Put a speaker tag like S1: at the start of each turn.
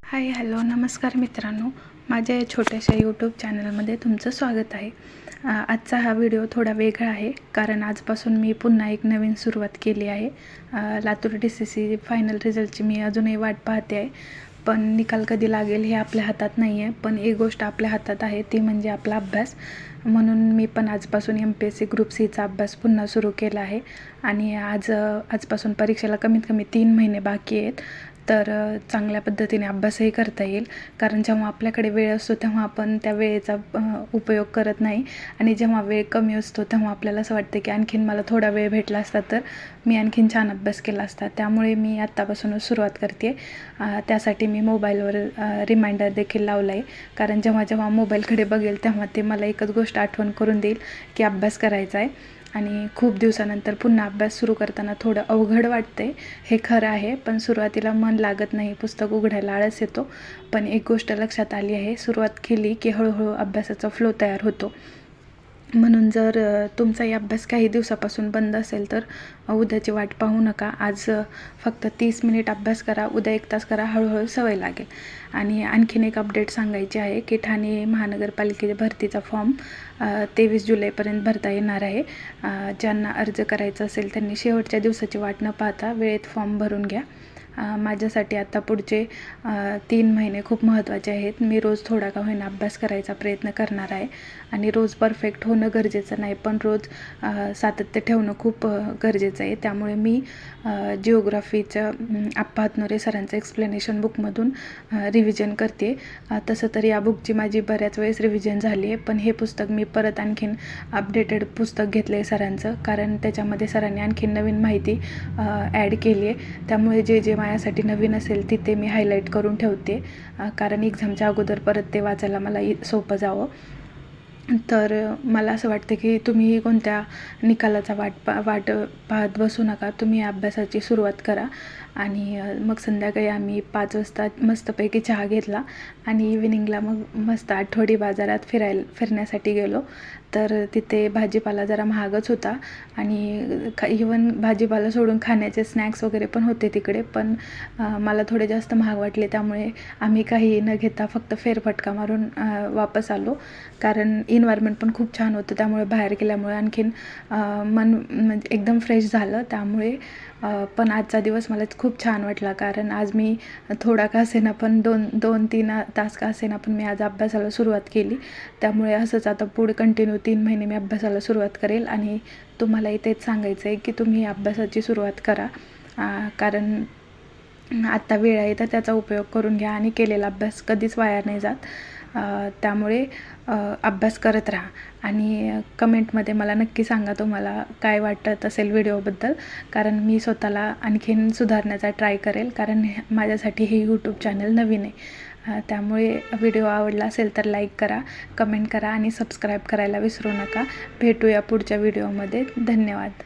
S1: Hi hello नमस्कार मित्रांनो, माझ्या या छोट्याशा यूट्यूब चॅनलमध्ये तुमचं स्वागत आहे। आजचा हा व्हिडिओ थोडा वेगळा आहे कारण आजपासून मी पुन्हा एक नवीन सुरुवात केली आहे। लातूर DCC फायनल रिझल्टची मी अजूनही वाट पाहते आहे, पण निकाल कधी लागेल हे आपल्या हातात नाही आहे। पण एक गोष्ट आपल्या हातात आहे ती म्हणजे आपला अभ्यास। म्हणून मी पण आजपासून MPSC ग्रुप Cचा अभ्यास पुन्हा सुरू केला आहे आणि आजपासून परीक्षेला कमीत कमी 3 महिने बाकी आहेत। तर चांगल्या पद्धतीने अभ्यासही करता येईल, कारण जेव्हा आपल्याकडे वेळ असतो तेव्हा आपण त्या वेळेचा उपयोग करत नाही आणि जेव्हा वेळ कमी असतो तेव्हा आपल्याला असं वाटतं की आणखीन मला थोडा वेळ भेटला असता तर मी आणखीन छान अभ्यास केला असता। त्यामुळे मी आत्तापासूनच सुरुवात करते। त्यासाठी मी मोबाईलवर रिमाइंडर देखील लावला आहे, कारण जेव्हा जेव्हा मोबाईलकडे बघेल तेव्हा ते मला एकच गोष्ट आठवण करून देईल की अभ्यास करायचा आहे। आणि खूप दिवसानंतर पुन्हा अभ्यास सुरू करताना थोडं अवघड वाटते, हे खरं आहे। पण सुरुवातीला मन लागत नाही, पुस्तक उघडायला आळस येतो। पण एक गोष्ट लक्षात आली आहे, सुरुवात केली की हळूहळू अभ्यासाचा फ्लो तयार होतो। म्हणून जर तुमचाही अभ्यास काही दिवसापासून बंद असेल तर उद्याची वाट पाहू नका। आज फक्त 30 मिनिट अभ्यास करा, उद्या 1 तास करा, हळूहळू सवय लागेल। आणि आणखीन एक अपडेट सांगायची आहे की ठाणे महानगरपालिकेच्या भरतीचा फॉर्म 23 जुलैपर्यंत भरता येणार आहे। ज्यांना अर्ज करायचा असेल त्यांनी शेवटच्या दिवसाची वाट न पाहता वेळेत फॉर्म भरून घ्या। माझ्यासाठी आता पुढचे 3 महिने खूप महत्त्वाचे आहेत। मी रोज थोडा का होईना अभ्यास करायचा प्रयत्न करणार आहे आणि रोज परफेक्ट होणं गरजेचं नाही, पण रोज सातत्य ठेवणं खूप गरजेचं आहे। त्यामुळे मी जिओग्राफीचं आप्पा हातनुरे सरांचं एक्सप्लेनेशन बुकमधून रिव्हिजन करते। तसं तर या बुकची माझी बऱ्याच वेळेस रिव्हिजन झाली आहे, पण हे पुस्तक मी परत आणखीन अपडेटेड पुस्तक घेतलं आहे सरांचं, कारण त्याच्यामध्ये सरांनी आणखीन नवीन माहिती ॲड केली आहे। त्यामुळे जे माझ्यासाठी नवीन असेल तिथे मी हायलाईट करून ठेवते, कारण एक्झामच्या अगोदर परत ते वाचायला मला सोपं जावं। तर मला असं वाटतं की तुम्ही कोणत्या निकालाचा वाट पाहत बसू नका, तुम्ही अभ्यासाची सुरुवात करा। आणि मग संध्याकाळी आम्ही 5 वाजता मस्तपैकी चहा घेतला आणि इव्हिनिंगला मग मस्त आठवडी बाजारात फिरण्यासाठी गेलो। तर तिथे भाजीपाला जरा महागच होता आणि इवन भाजीपाला सोडून खाण्याचे स्नॅक्स वगैरे पण होते तिकडे, पण मला थोडे जास्त महाग वाटले। त्यामुळे आम्ही काही न घेता फक्त फेरफटका मारून वापस आलो, कारण एन्व्हायरमेंट पण खूप छान होतं। त्यामुळे बाहेर गेल्यामुळे आणखीन मन म्हणजे एकदम फ्रेश झालं। त्यामुळे पण आजचा दिवस मला खूप छान वाटला, कारण आज मी थोडा का असेना पण 2-3 तास का असेना पण मी आज अभ्यासाला सुरुवात केली। त्यामुळे असंच आता पुढे कंटिन्यू 3 महिने मी अभ्यासाला सुरुवात करेल आणि तुम्हालाही तेच सांगायचं आहे की तुम्ही अभ्यासाची सुरुवात करा, कारण आत्ता वेळ आहे तर त्याचा उपयोग करून घ्या आणि केलेला अभ्यास कधीच वाया नाही जात। त्यामुळे अभ्यास करत राहा आणि कमेंटमध्ये मला नक्की सांगा तुम्हाला काय वाटत असेल व्हिडिओबद्दल, कारण मी स्वतःला आणखीन सुधारण्याचा ट्राय करेल, कारण माझ्यासाठी हे यूट्यूब चॅनल नवीन आहे। त्यामुळे व्हिडिओ आवडला असेल तर लाईक करा, कमेंट करा आणि सबस्क्राईब करायला विसरू नका। भेटूया पुढच्या व्हिडिओमध्ये। धन्यवाद।